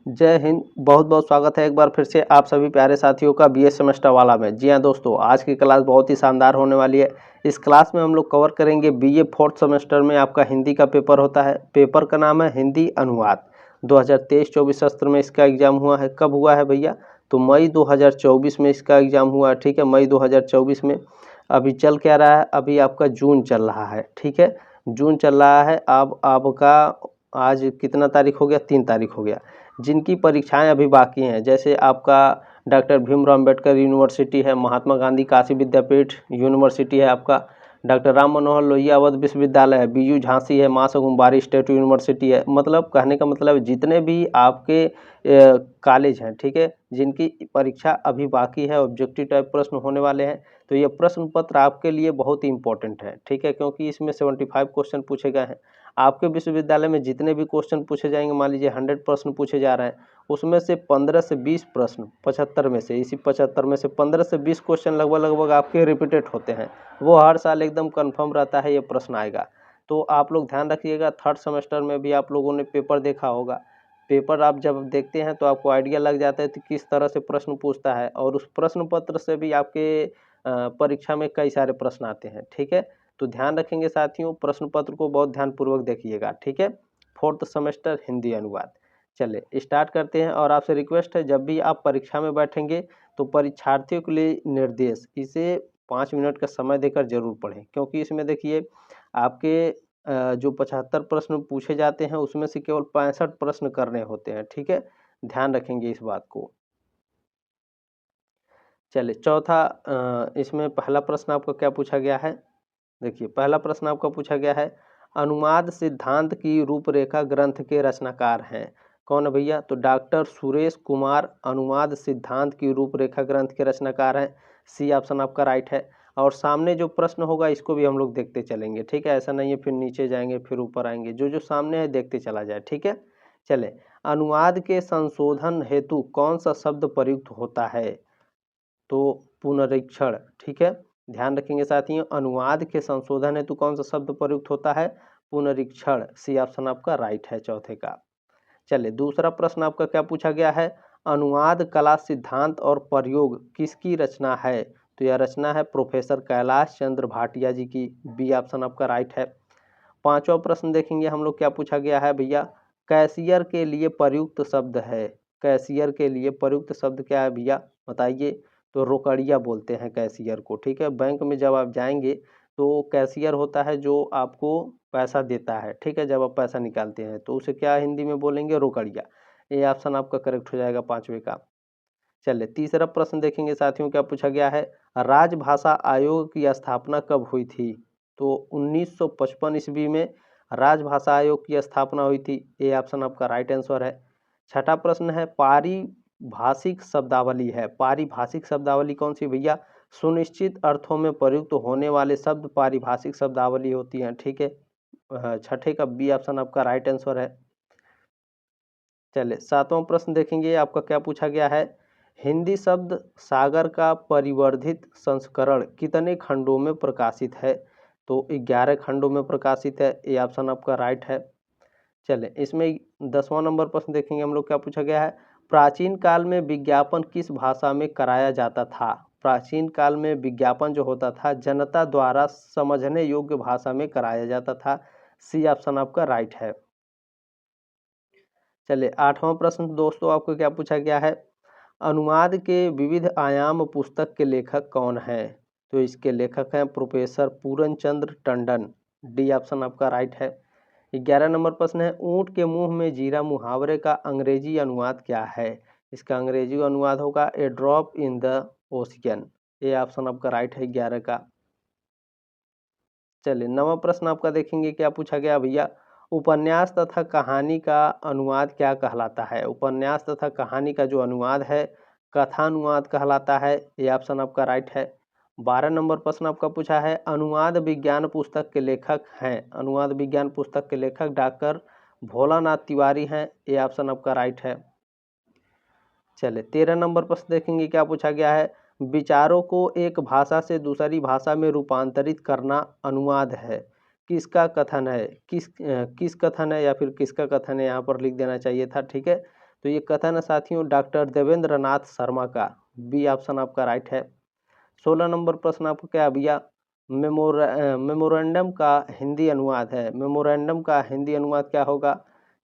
जय हिंद। बहुत बहुत स्वागत है एक बार फिर से आप सभी प्यारे साथियों का बीए सेमेस्टर वाला में। जी हाँ दोस्तों, आज की क्लास बहुत ही शानदार होने वाली है। इस क्लास में हम लोग कवर करेंगे बीए फोर्थ सेमेस्टर में आपका हिंदी का पेपर होता है। पेपर का नाम है हिंदी अनुवाद। 2023-24 सत्र में इसका एग्जाम हुआ है। कब हुआ है भैया? तो मई 2024 में इसका एग्जाम हुआ है। ठीक है, मई 2024 में। अभी चल क्या रहा है? अभी आपका जून चल रहा है। ठीक है, जून चल रहा है। अब आपका आज कितना तारीख हो गया? 3 तारीख हो गया। जिनकी परीक्षाएं अभी बाकी हैं, जैसे आपका डॉक्टर भीमराव अम्बेडकर यूनिवर्सिटी है, महात्मा गांधी काशी विद्यापीठ यूनिवर्सिटी है, आपका डॉक्टर राम मनोहर लोहिया अवध विश्वविद्यालय है, बीयू झांसी है, मां सुकुम्बारी स्टेट यूनिवर्सिटी है। मतलब कहने का मतलब जितने भी आपके कॉलेज हैं, ठीक है, जिनकी परीक्षा अभी बाकी है, ऑब्जेक्टिव टाइप प्रश्न होने वाले हैं, तो ये प्रश्न पत्र आपके लिए बहुत ही इंपॉर्टेंट है। ठीक है, क्योंकि इसमें 75 क्वेश्चन पूछे गए हैं। आपके विश्वविद्यालय में जितने भी क्वेश्चन पूछे जाएंगे, मान लीजिए 100 प्रश्न पूछे जा रहे हैं, उसमें से 15 से 20 प्रश्न 75 में से, इसी 75 में से 15 से 20 क्वेश्चन लगभग आपके रिपीटेड होते हैं। वो हर साल एकदम कंफर्म रहता है ये प्रश्न आएगा। तो आप लोग ध्यान रखिएगा। थर्ड सेमेस्टर में भी आप लोगों ने पेपर देखा होगा। पेपर आप जब देखते हैं तो आपको आइडिया लग जाता है कि किस तरह से प्रश्न पूछता है, और उस प्रश्न पत्र से भी आपके परीक्षा में कई सारे प्रश्न आते हैं। ठीक है, तो ध्यान रखेंगे साथियों, प्रश्न पत्र को बहुत ध्यानपूर्वक देखिएगा। ठीक है, फोर्थ सेमेस्टर हिंदी अनुवाद। चलिए स्टार्ट करते हैं। और आपसे रिक्वेस्ट है, जब भी आप परीक्षा में बैठेंगे तो परीक्षार्थियों के लिए निर्देश, इसे 5 मिनट का समय देकर जरूर पढ़ें, क्योंकि इसमें देखिए आपके जो 75 प्रश्न पूछे जाते हैं उसमें से केवल 65 प्रश्न करने होते हैं। ठीक है, ध्यान रखेंगे इस बात को। चलिए चौथा, इसमें पहला प्रश्न आपका क्या पूछा गया है? देखिए पहला प्रश्न आपका पूछा गया है, अनुवाद सिद्धांत की रूपरेखा ग्रंथ के रचनाकार हैं। कौन है भैया? तो डॉक्टर सुरेश कुमार अनुवाद सिद्धांत की रूपरेखा ग्रंथ के रचनाकार हैं। सी ऑप्शन आपका राइट है। और सामने जो प्रश्न होगा इसको भी हम लोग देखते चलेंगे। ठीक है, ऐसा नहीं है फिर नीचे जाएंगे फिर ऊपर आएंगे, जो जो सामने है देखते चला जाए। ठीक है, चले। अनुवाद के संशोधन हेतु कौन सा शब्द प्रयुक्त होता है? तो पुनरीक्षण। ठीक है, ध्यान रखेंगे साथियों, अनुवाद के संशोधन हेतु कौन सा शब्द प्रयुक्त होता है? पुनरीक्षण। सी ऑप्शन आपका राइट है चौथे का। चलिए दूसरा प्रश्न आपका क्या पूछा गया है, अनुवाद कला सिद्धांत और प्रयोग किसकी रचना है? तो यह रचना है प्रोफेसर कैलाश चंद्र भाटिया जी की। बी ऑप्शन आपका राइट है। पांचवा प्रश्न देखेंगे हम लोग, क्या पूछा गया है भैया, कैशियर के लिए प्रयुक्त शब्द है। कैशियर के लिए प्रयुक्त शब्द क्या है भैया, बताइए? तो रोकड़िया बोलते हैं कैशियर को। ठीक है, बैंक में जब आप जाएंगे तो कैशियर होता है जो आपको पैसा देता है। ठीक है, जब आप पैसा निकालते हैं तो उसे क्या हिंदी में बोलेंगे? रोकड़िया। ये ऑप्शन आपका करेक्ट हो जाएगा पांचवे का। चलिए तीसरा प्रश्न देखेंगे साथियों, क्या पूछा गया है, राजभाषा आयोग की स्थापना कब हुई थी? तो 1955 ईस्वी में राजभाषा आयोग की स्थापना हुई थी। ये ऑप्शन आपका राइट आंसर है। छठा प्रश्न है, पारिभाषिक शब्दावली है। पारिभाषिक शब्दावली कौन सी भैया? सुनिश्चित अर्थों में प्रयुक्त होने वाले शब्द पारिभाषिक शब्दावली होती हैं। ठीक है, छठे का बी ऑप्शन आपका राइट आंसर है। चलिए सातवां प्रश्न देखेंगे, आपका क्या पूछा गया है, हिंदी शब्द सागर का परिवर्धित संस्करण कितने खंडों में प्रकाशित है? तो 11 खंडों में प्रकाशित है। ये ऑप्शन आपका राइट है। चलें इसमें 10वां नंबर प्रश्न देखेंगे हम लोग, क्या पूछा गया है, प्राचीन काल में विज्ञापन किस भाषा में कराया जाता था? प्राचीन काल में विज्ञापन जो होता था जनता द्वारा समझने योग्य भाषा में कराया जाता था। सी ऑप्शन आपका राइट है। चलिए आठवां प्रश्न दोस्तों आपको क्या पूछा गया है, अनुवाद के विविध आयाम पुस्तक के लेखक कौन है? तो इसके लेखक हैं प्रोफेसर पूरन चंद्र टंडन। डी ऑप्शन आपका राइट है। 11 नंबर प्रश्न है, ऊंट के मुंह में जीरा मुहावरे का अंग्रेजी अनुवाद क्या है? इसका अंग्रेजी अनुवाद होगा ए ड्रॉप इन द ओशियन। ये ऑप्शन आपका राइट है 11 का। चलिए 9वां प्रश्न आपका देखेंगे, क्या पूछा गया भैया, उपन्यास तथा कहानी का अनुवाद क्या कहलाता है? उपन्यास तथा कहानी का जो अनुवाद है कथानुवाद कहलाता है। ये ऑप्शन आपका राइट है। 12 नंबर प्रश्न आपका पूछा है, अनुवाद विज्ञान पुस्तक के लेखक हैं। अनुवाद विज्ञान पुस्तक के लेखक डॉक्टर भोलानाथ तिवारी हैं। ये ऑप्शन आपका राइट है। चलिए 13 नंबर प्रश्न देखेंगे, क्या पूछा गया है, विचारों को एक भाषा से दूसरी भाषा में रूपांतरित करना अनुवाद है। किसका कथन है? किस कथन है या फिर किसका कथन है, यहाँ पर लिख देना चाहिए था। ठीक है, तो ये कथन है साथियों डॉक्टर देवेंद्र नाथ शर्मा का, बी ऑप्शन आपका राइट है। 16 नंबर प्रश्न आपको क्या है भैया, मेमोरेंडम का हिंदी अनुवाद है। मेमोरेंडम का हिंदी अनुवाद क्या होगा,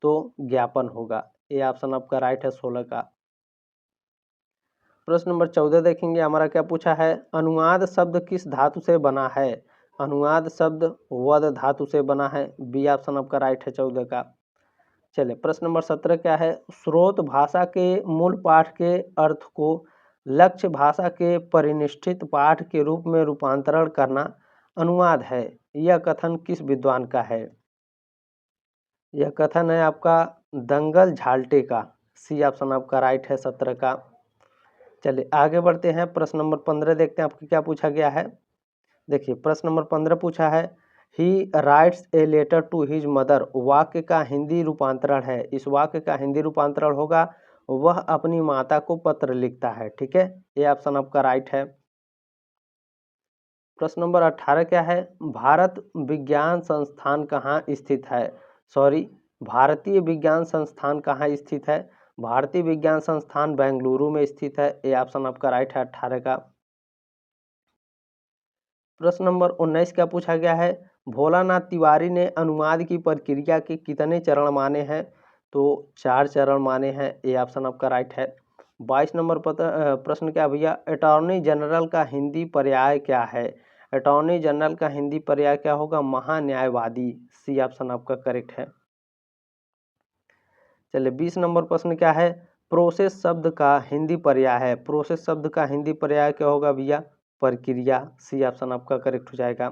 तो ज्ञापन होगा। ये ऑप्शन आपका राइट है 16 का। प्रश्न नंबर 14 देखेंगे, हमारा क्या पूछा है, अनुवाद शब्द किस धातु से बना है। अनुवाद शब्द वद धातु से बना है, बी ऑप्शन आपका राइट है 14 का। चलिए प्रश्न नंबर 17 क्या है, स्रोत भाषा के मूल पाठ के अर्थ को लक्ष्य भाषा के परिनिष्ठित पाठ के रूप में रूपांतरण करना अनुवाद है। यह कथन किस विद्वान का है। यह कथन है आपका दंगल झाल्टे का, सी ऑप्शन आपका राइट है 17 का। चलिए आगे बढ़ते हैं, प्रश्न नंबर 15 देखते हैं आपको क्या पूछा गया है। देखिए प्रश्न नंबर 15 पूछा है, he writes a letter to his mother, वाक्य का हिंदी रूपांतरण है। इस वाक्य का हिंदी रूपांतरण होगा, वह अपनी माता को पत्र लिखता है। ठीक है, ये ऑप्शन आपका राइट है। प्रश्न नंबर 18 क्या है, भारत विज्ञान संस्थान कहाँ स्थित है। सॉरी, भारतीय विज्ञान संस्थान कहाँ स्थित है। भारतीय विज्ञान संस्थान बेंगलुरु में स्थित है। ये ऑप्शन आपका राइट है 18 का। प्रश्न नंबर 19 क्या पूछा गया है, भोलानाथ तिवारी ने अनुवाद की प्रक्रिया के कितने चरण माने हैं। तो 4 चरण माने हैं। ये ऑप्शन आपका राइट है। 22 नंबर प्रश्न क्या भैया, अटॉर्नी जनरल का हिंदी पर्याय क्या है। अटॉर्नी जनरल का हिंदी पर्याय क्या होगा, महान्यायवादी। सी ऑप्शन आपका करेक्ट है। चलिए 20 नंबर प्रश्न क्या है, प्रोसेस शब्द का हिंदी पर्याय है। प्रोसेस शब्द का हिंदी पर्याय क्या होगा भैया, प्रक्रिया। सी ऑप्शन आपका करेक्ट हो जाएगा।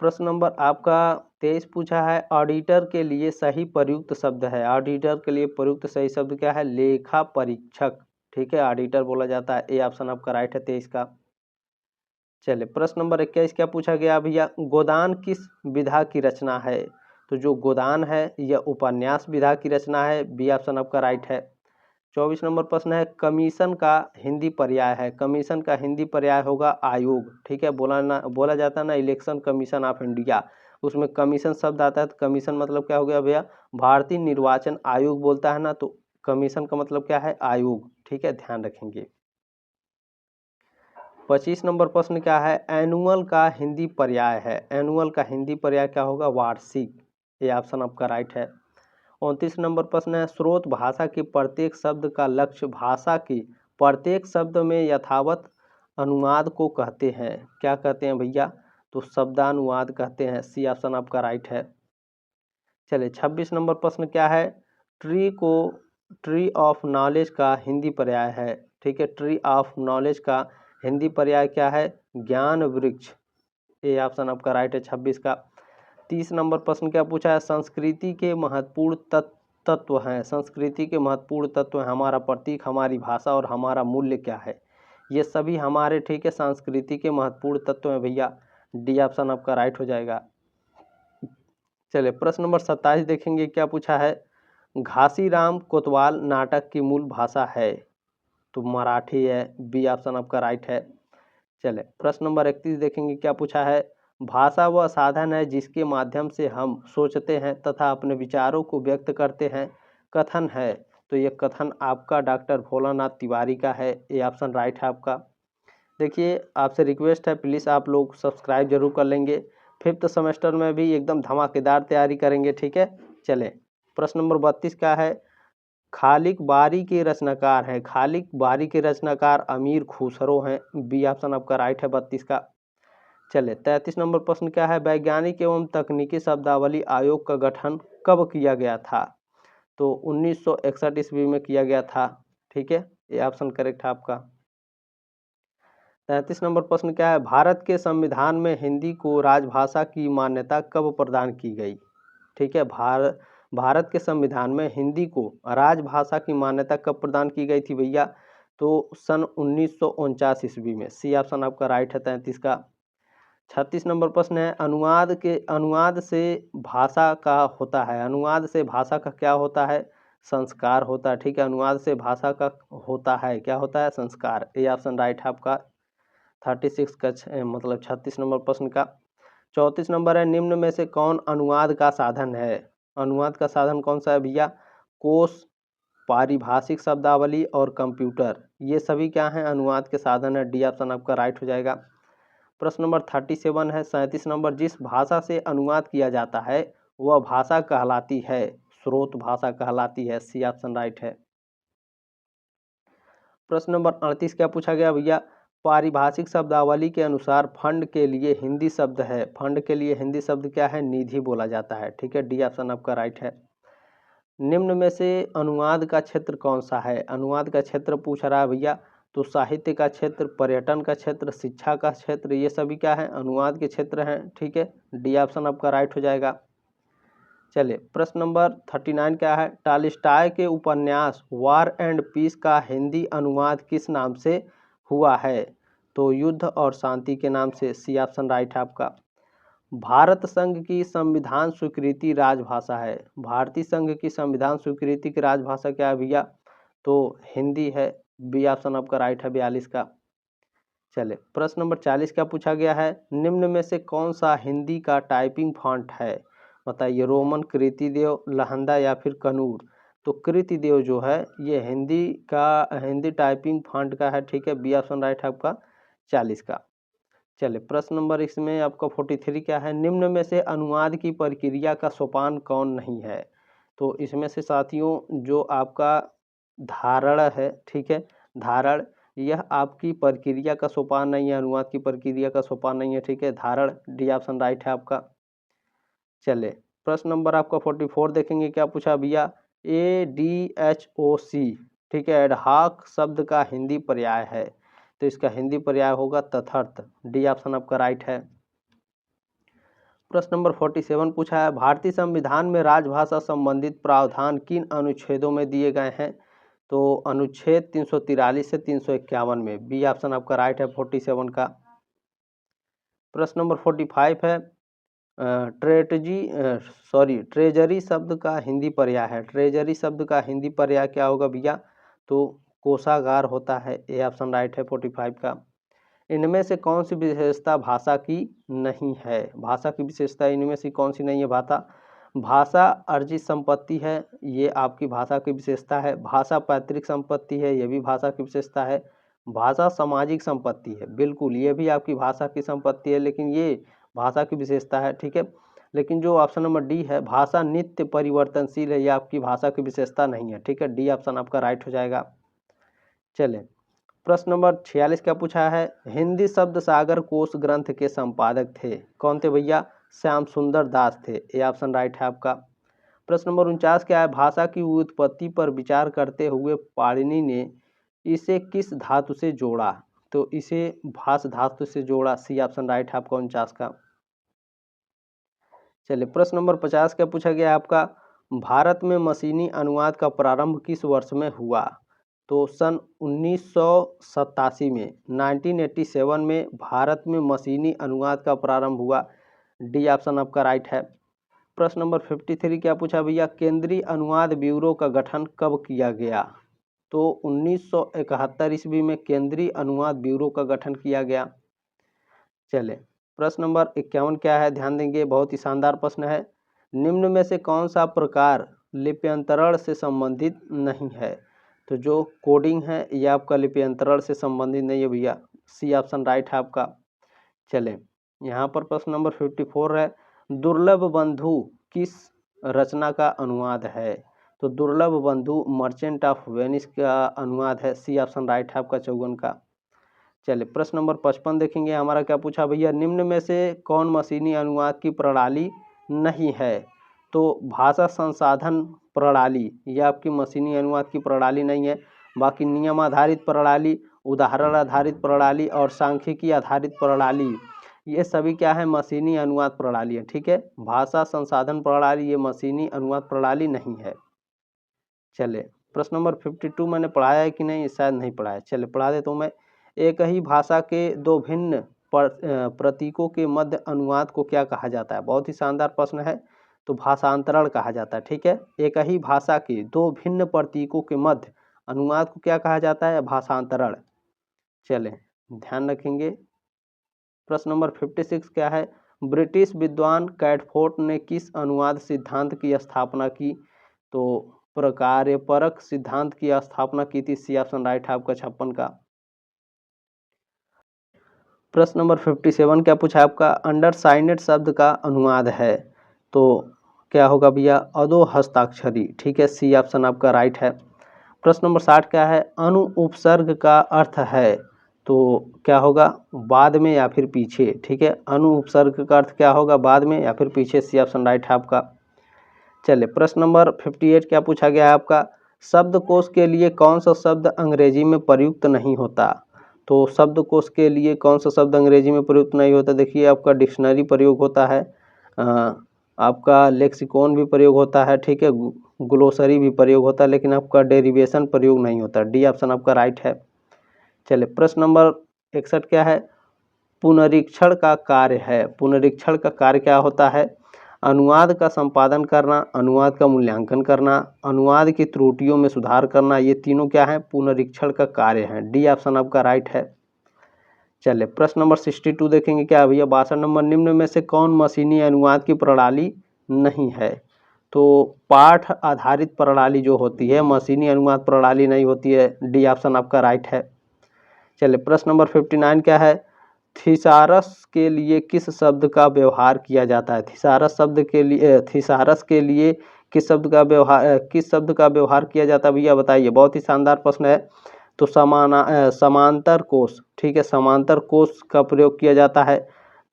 प्रश्न नंबर आपका 23 पूछा है, ऑडिटर के लिए सही प्रयुक्त शब्द है। ऑडिटर के लिए प्रयुक्त सही शब्द क्या है, लेखा परीक्षक। ठीक है, ऑडिटर बोला जाता है। ए ऑप्शन आपका राइट है 23 का। चलिए प्रश्न नंबर 21 क्या पूछा गया भैया, गोदान किस विधा की रचना है। तो जो गोदान है यह उपन्यास विधा की रचना है। बी ऑप्शन आपका राइट है। 24 नंबर प्रश्न है, कमीशन का हिंदी पर्याय है। कमीशन का हिंदी पर्याय होगा आयोग। ठीक है, बोला जाता है ना इलेक्शन कमीशन ऑफ इंडिया, उसमें कमीशन शब्द आता है। तो कमीशन मतलब क्या हो गया भैया, भारतीय निर्वाचन आयोग बोलता है ना, तो कमीशन का मतलब क्या है, आयोग। ठीक है, ध्यान रखेंगे। 25 नंबर प्रश्न क्या है, एनुअल का हिंदी पर्याय है। एनुअल का हिंदी पर्याय क्या होगा, वार्षिक। ये ऑप्शन आपका राइट है। 29 नंबर प्रश्न है, स्रोत भाषा के प्रत्येक शब्द का लक्ष्य भाषा के प्रत्येक शब्द में यथावत अनुवाद को कहते हैं। क्या कहते हैं भैया, तो शब्दानुवाद कहते हैं। सी ऑप्शन आपका राइट है। चलिए 26 नंबर प्रश्न क्या है, ट्री को ट्री ऑफ नॉलेज का हिंदी पर्याय है। ठीक है, ट्री ऑफ नॉलेज का हिंदी पर्याय क्या है, ज्ञान वृक्ष। ये ऑप्शन आपका राइट है 26 का। 30 नंबर प्रश्न क्या पूछा है, संस्कृति के महत्वपूर्ण तत्व हैं। संस्कृति के महत्वपूर्ण तत्व हैं, हमारा प्रतीक, हमारी भाषा और हमारा मूल्य क्या है। ये सभी हमारे, ठीक है, संस्कृति के महत्वपूर्ण तत्व हैं भैया। डी ऑप्शन आपका राइट हो जाएगा। चलिए प्रश्न नंबर 27 देखेंगे, क्या पूछा है, घासीराम कोतवाल नाटक की मूल भाषा है। तो मराठी है। बी ऑप्शन आपका राइट है। चले प्रश्न नंबर 31 देखेंगे, क्या पूछा है, भाषा वह साधन है जिसके माध्यम से हम सोचते हैं तथा अपने विचारों को व्यक्त करते हैं। कथन है। तो ये कथन आपका डॉक्टर भोलानाथ तिवारी का है। ये ऑप्शन राइट है आपका। देखिए आपसे रिक्वेस्ट है, प्लीज़ आप लोग सब्सक्राइब जरूर कर लेंगे। 5th सेमेस्टर में भी एकदम धमाकेदार तैयारी करेंगे। ठीक है, चले प्रश्न नंबर 32 क्या है, खालिक बारी के रचनाकार हैं। खालिक बारी के रचनाकार अमीर खुसरो हैं। बी ऑप्शन आपका राइट है 32 का। चले 33 नंबर प्रश्न क्या है, वैज्ञानिक एवं तकनीकी शब्दावली आयोग का गठन कब किया गया था। तो 1961 ईस्वी में किया गया था। ठीक है, ये ऑप्शन करेक्ट है आपका। 33 नंबर प्रश्न क्या है, भारत के संविधान में हिंदी को राजभाषा की मान्यता कब प्रदान की गई। ठीक है, भारत के संविधान में हिंदी को राजभाषा की मान्यता कब प्रदान की गई थी भैया, तो सन 1949 ईस्वी में। सी ऑप्शन आपका राइट है 33 का। 36 नंबर प्रश्न है, अनुवाद से भाषा का होता है। अनुवाद से भाषा का क्या होता है, संस्कार होता है। ठीक है, अनुवाद से भाषा का होता है, क्या होता है, संस्कार। ये ऑप्शन राइट है आपका 36 का मतलब 36 नंबर प्रश्न का। 34 नंबर है, निम्न में से कौन अनुवाद का साधन है। अनुवाद का साधन कौन सा है भैया, कोश, पारिभाषिक शब्दावली और कंप्यूटर, ये सभी क्या हैं, अनुवाद के साधन है। डी ऑप्शन आपका राइट हो जाएगा। प्रश्न नंबर 37 है, 37 नंबर, जिस भाषा से अनुवाद किया जाता है वह भाषा कहलाती है, स्रोत भाषा कहलाती है। सी ऑप्शन राइट है। प्रश्न नंबर 38 क्या पूछा गया भैया, पारिभाषिक शब्दावली के अनुसार फंड के लिए हिंदी शब्द है, फंड के लिए हिंदी शब्द क्या है, निधि बोला जाता है। ठीक है, डी ऑप्शन आपका राइट है। निम्न में से अनुवाद का क्षेत्र कौन सा है, अनुवाद का क्षेत्र पूछ रहा है भैया, तो साहित्य का क्षेत्र, पर्यटन का क्षेत्र, शिक्षा का क्षेत्र, ये सभी क्या है, अनुवाद के क्षेत्र हैं। ठीक है, डी ऑप्शन आपका राइट हो जाएगा। चलिए प्रश्न नंबर 39 क्या है, टॉलस्टॉय के उपन्यास वॉर एंड पीस का हिंदी अनुवाद किस नाम से हुआ है, तो युद्ध और शांति के नाम से। सी ऑप्शन राइट है आपका। भारत संघ की संविधान स्वीकृति राजभाषा है, भारतीय संघ की संविधान स्वीकृति की राजभाषा क्या है भैया, तो हिंदी है। बी ऑप्शन आपका राइट है 42 का। चले प्रश्न नंबर 40 क्या पूछा गया है, निम्न में से कौन सा हिंदी का टाइपिंग फॉन्ट है, बताइए, रोमन, कृतिदेव, लहंदा या फिर कनूर। तो कृतिदेव जो है ये हिंदी टाइपिंग फॉन्ट का है। ठीक है, बी ऑप्शन राइट है आपका 40 का। चलिए प्रश्न नंबर इसमें आपका 43 क्या है, निम्न में से अनुवाद की प्रक्रिया का सोपान कौन नहीं है, तो इसमें से साथियों जो आपका धारण है, ठीक है, धारण, यह आपकी प्रक्रिया का सोपान नहीं है, अनुवाद की प्रक्रिया का सोपान नहीं है। ठीक है, धारण, डी ऑप्शन राइट है आपका। चले प्रश्न नंबर आपका 44 देखेंगे, क्या पूछा भैया, ADHOC, ठीक है, एडहॉक शब्द का हिंदी पर्याय है, तो इसका हिंदी पर्याय होगा तथर्थ। डी ऑप्शन आपका राइट है। प्रश्न नंबर 47 पूछा है, भारतीय संविधान में राजभाषा संबंधित प्रावधान किन अनुच्छेदों में दिए गए हैं, तो अनुच्छेद 343 से 351 में। बी ऑप्शन आपका राइट है 47 का। प्रश्न नंबर 45 है, ट्रेजरी शब्द का हिंदी पर्याय है, ट्रेजरी शब्द का हिंदी पर्याय क्या होगा भैया, तो कोषागार होता है। ए ऑप्शन राइट है 45 का। इनमें से कौन सी विशेषता भाषा की नहीं है, भाषा की विशेषता इनमें से कौन सी नहीं है, भाषा अर्जित संपत्ति है, ये आपकी भाषा की विशेषता है। भाषा पैतृक संपत्ति है, ये भी भाषा की विशेषता है। भाषा सामाजिक संपत्ति है, बिल्कुल ये भी आपकी भाषा की संपत्ति है, लेकिन ये भाषा की विशेषता है। ठीक है, लेकिन जो ऑप्शन नंबर डी है, भाषा नित्य परिवर्तनशील है, ये आपकी भाषा की विशेषता नहीं है। ठीक है, डी ऑप्शन आपका राइट हो जाएगा। चले प्रश्न नंबर 46 क्या पूछा है, हिंदी शब्द सागर कोश ग्रंथ के संपादक थे, कौन थे भैया, श्याम सुंदर दास थे। ए ऑप्शन राइट है आपका। प्रश्न नंबर 49 क्या है, भाषा की उत्पत्ति पर विचार करते हुए पाणिनि ने इसे किस धातु से जोड़ा, तो इसे भास धातु से जोड़ा। सी ऑप्शन राइट है आपका 49 का। चलिए प्रश्न नंबर 50 क्या पूछा गया आपका, भारत में मशीनी अनुवाद का प्रारंभ किस वर्ष में हुआ, तो सन 1987 में, 1987 में भारत में मशीनी अनुवाद का प्रारंभ हुआ। डी ऑप्शन आपका राइट है। प्रश्न नंबर 53 क्या पूछा भैया, केंद्रीय अनुवाद ब्यूरो का गठन कब किया गया, तो 1971 ईस्वी में केंद्रीय अनुवाद ब्यूरो का गठन किया गया। चले प्रश्न नंबर 51 क्या है, ध्यान देंगे, बहुत ही शानदार प्रश्न है, निम्न में से कौन सा प्रकार लिप्यंतरण से संबंधित नहीं है, तो जो कोडिंग है ये आपका लिप्यंतरण से संबंधित नहीं है भैया। सी ऑप्शन राइट है आपका। चले यहाँ पर प्रश्न नंबर 54 है, दुर्लभ बंधु किस रचना का अनुवाद है, तो दुर्लभ बंधु मर्चेंट ऑफ वेनिस का अनुवाद है। सी ऑप्शन राइट है आपका 54 का। चलिए प्रश्न नंबर 55 देखेंगे, हमारा क्या पूछा भैया, निम्न में से कौन मशीनी अनुवाद की प्रणाली नहीं है, तो भाषा संसाधन प्रणाली, यह आपकी मशीनी अनुवाद की प्रणाली नहीं है। बाकी नियम आधारित प्रणाली, उदाहरण आधारित प्रणाली और सांख्यिकी आधारित प्रणाली, ये सभी क्या है, मशीनी अनुवाद प्रणाली है। ठीक है, भाषा संसाधन प्रणाली ये मशीनी अनुवाद प्रणाली नहीं है। चले प्रश्न नंबर 52 मैंने पढ़ाया है कि नहीं, शायद नहीं पढ़ाया, चले पढ़ा देता हूँ मैं। एक ही भाषा के दो भिन्न प्रतीकों के मध्य अनुवाद को क्या कहा जाता है, बहुत ही शानदार प्रश्न है, तो भाषांतरण कहा जाता है। ठीक है, एक ही भाषा के दो भिन्न प्रतीकों के मध्य अनुवाद को क्या कहा जाता है, भाषांतरण। चलें ध्यान रखेंगे। प्रश्न नंबर 56 क्या है, ब्रिटिश विद्वान कैटफोर्ड ने किस अनुवाद सिद्धांत की स्थापना की, तो प्रकार्यपरक सिद्धांत की स्थापना की थी? सी ऑप्शन राइट है आपका 56 का। प्रश्न नंबर 57 क्या पूछा आपका? अंडरसाइनेड शब्द का अनुवाद है, तो क्या होगा भैया? अधो हस्ताक्षरी। ठीक है, सी ऑप्शन आपका राइट है। प्रश्न नंबर 60 क्या है? अनु उपसर्ग का अर्थ है, तो क्या होगा? बाद में या फिर पीछे। ठीक है, अनु उपसर्ग का अर्थ क्या होगा? बाद में या फिर पीछे। सी ऑप्शन राइट है आपका। चलिए, प्रश्न नंबर 58 क्या पूछा गया है आपका? शब्दकोश के लिए कौन सा शब्द अंग्रेजी में प्रयुक्त नहीं होता? तो शब्दकोश के लिए कौन सा शब्द अंग्रेजी में प्रयुक्त नहीं होता? देखिए, आपका डिक्शनरी प्रयोग होता है, आपका लेक्सिकॉन भी प्रयोग होता है, ठीक है, ग्लोसरी भी प्रयोग होता है, लेकिन आपका डेरिवेशन प्रयोग नहीं होता। डी ऑप्शन आपका राइट है। चलिए, प्रश्न नंबर 61 क्या है? पुनरीक्षण का कार्य है। पुनरीक्षण का कार्य क्या होता है? अनुवाद का संपादन करना, अनुवाद का मूल्यांकन करना, अनुवाद की त्रुटियों में सुधार करना, ये तीनों क्या है? पुनरीक्षण का कार्य है। डी ऑप्शन आपका राइट है। चलिए, प्रश्न नंबर 62 देखेंगे क्या भैया? 62 नंबर, निम्न में से कौन मशीनी अनुवाद की प्रणाली नहीं है? तो पाठ आधारित प्रणाली जो होती है, मशीनी अनुवाद प्रणाली नहीं होती है। डी ऑप्शन आपका राइट है। चलिए, प्रश्न नंबर 59 क्या है? थिसारस के लिए किस शब्द का व्यवहार किया जाता है? थिसारस शब्द के लिए, थिसारस के लिए किस शब्द का व्यवहार किया जाता है भैया? बताइए, बहुत ही शानदार प्रश्न है। तो समांतर कोश। ठीक है, समांतर कोश का प्रयोग किया जाता है।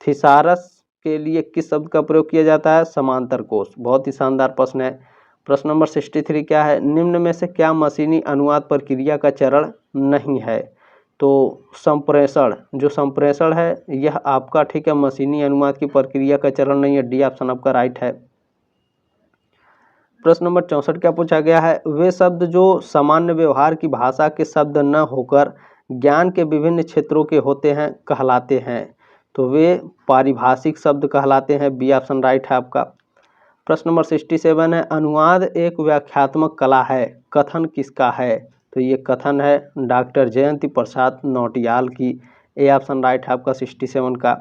थिसारस के लिए किस शब्द का प्रयोग किया जाता है? समांतर कोश। बहुत ही शानदार प्रश्न है। प्रश्न नंबर 63 क्या है? निम्न में से क्या मशीनी अनुवाद प्रक्रिया का चरण नहीं है? तो संप्रेषण, जो संप्रेषण है यह आपका, ठीक है, मशीनी अनुवाद की प्रक्रिया का चरण नहीं है। डी ऑप्शन आपका राइट है। प्रश्न नंबर 64 क्या पूछा गया है? वे शब्द जो सामान्य व्यवहार की भाषा के शब्द न होकर ज्ञान के विभिन्न क्षेत्रों के होते हैं कहलाते हैं? तो वे पारिभाषिक शब्द कहलाते हैं। बी ऑप्शन राइट है आपका। प्रश्न नंबर 67 है, अनुवाद एक व्याख्यात्मक कला है, कथन किसका है? तो ये कथन है डॉक्टर जयंती प्रसाद नौटियाल की। ए ऑप्शन राइट है आपका 67 का।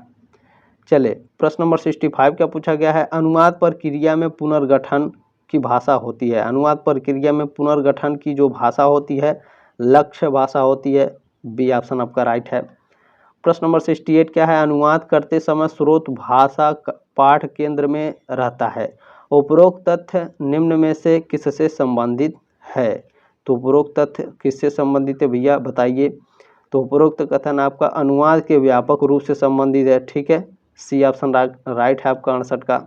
चले, प्रश्न नंबर 65 क्या पूछा गया है? अनुवाद प्रक्रिया में पुनर्गठन की भाषा होती है। अनुवाद प्रक्रिया में पुनर्गठन की जो भाषा होती है, लक्ष्य भाषा होती है। बी ऑप्शन आपका राइट है। प्रश्न नंबर 68 क्या है? अनुवाद करते समय स्रोत भाषा पाठ केंद्र में रहता है। उपरोक्त तथ्य निम्न में से किससे संबंधित है? तो उपरोक्त तथ्य किससे संबंधित है भैया? बताइए। तो उपरोक्त कथन आपका अनुवाद के व्यापक रूप से संबंधित है। ठीक है, सी ऑप्शन राइट है आपका 68 का।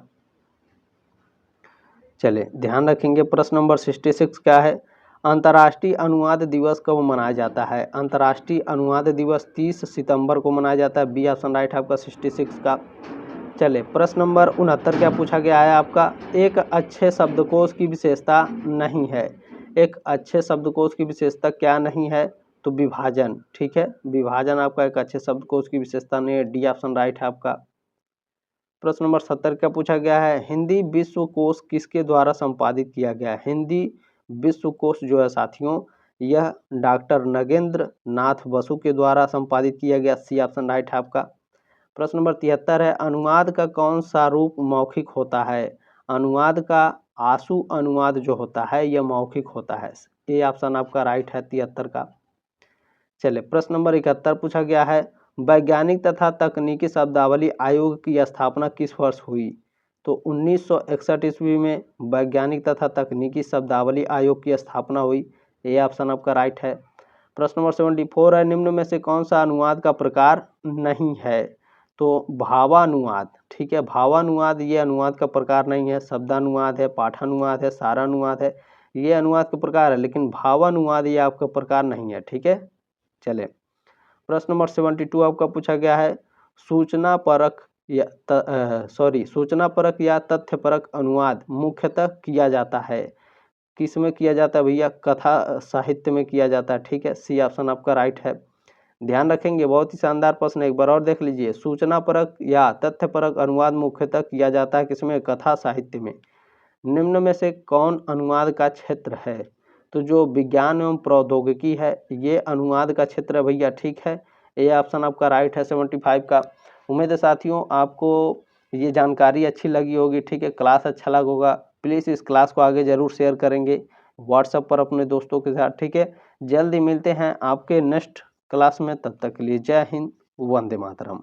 चलिए, ध्यान रखेंगे। प्रश्न नंबर 66 क्या है? अंतर्राष्ट्रीय अनुवाद दिवस कब मनाया जाता है? अंतर्राष्ट्रीय अनुवाद दिवस 30 सितंबर को मनाया जाता है। बी ऑप्शन राइट है आपका 66 का। चले, प्रश्न नंबर 69 क्या पूछा गया है आपका? एक अच्छे शब्दकोश की विशेषता नहीं है। एक अच्छे शब्दकोश की विशेषता क्या नहीं है? तो विभाजन। ठीक है, विभाजन आपका एक अच्छे शब्दकोश की विशेषता नहीं है। डी ऑप्शन राइट है आपका। प्रश्न नंबर 70 क्या पूछा गया है? हिंदी विश्वकोश किसके द्वारा संपादित किया गया है? हिंदी विश्वकोश जो है साथियों, यह डॉक्टर नगेंद्र नाथ बसु के द्वारा संपादित किया गया। सी ऑप्शन राइट है आपका। प्रश्न नंबर 73 है, अनुवाद का कौन सा रूप मौखिक होता है? अनुवाद का आशु अनुवाद जो होता है यह मौखिक होता है। ए ऑप्शन आपका राइट है 73 का। चलिए, प्रश्न नंबर 71 पूछा गया है, वैज्ञानिक तथा तकनीकी शब्दावली आयोग की स्थापना किस वर्ष हुई? तो 1961 ईस्वी में वैज्ञानिक तथा तकनीकी शब्दावली आयोग की स्थापना हुई। ये ऑप्शन आपका राइट है। प्रश्न नंबर 74 है, निम्न में से कौन सा अनुवाद का प्रकार नहीं है? तो भावानुवाद। ठीक है, भावानुवाद ये अनुवाद का प्रकार नहीं है। शब्दानुवाद है, पाठानुवाद है, सारानुवाद है, ये अनुवाद का प्रकार है, लेकिन भावानुवाद ये आपका प्रकार नहीं है। ठीक है, चले, प्रश्न नंबर 72 आपका पूछा गया है, सूचना परक या तथ्यपरक अनुवाद मुख्यतः किया जाता है। किस में किया जाता है भैया? कथा साहित्य में किया जाता है। ठीक है, सी ऑप्शन आपका राइट है। ध्यान रखेंगे, बहुत ही शानदार प्रश्न, एक बार और देख लीजिए। सूचना परक या तथ्यपरक अनुवाद मुख्यतः किया जाता है किसमें? कथा साहित्य में। निम्न में से कौन अनुवाद का क्षेत्र है? तो जो विज्ञान एवं प्रौद्योगिकी है ये अनुवाद का क्षेत्र है भैया। ठीक है, ये ऑप्शन आपका राइट है 75 का। उम्मीद है साथियों आपको ये जानकारी अच्छी लगी होगी। ठीक है, क्लास अच्छा लगा होगा। प्लीज़ इस क्लास को आगे ज़रूर शेयर करेंगे। व्हाट्सएप पर अपने दोस्तों के साथ, ठीक है। जल्दी मिलते हैं आपके नेक्स्ट क्लास में, तब तक के लिए जय हिंद, वंदे मातरम।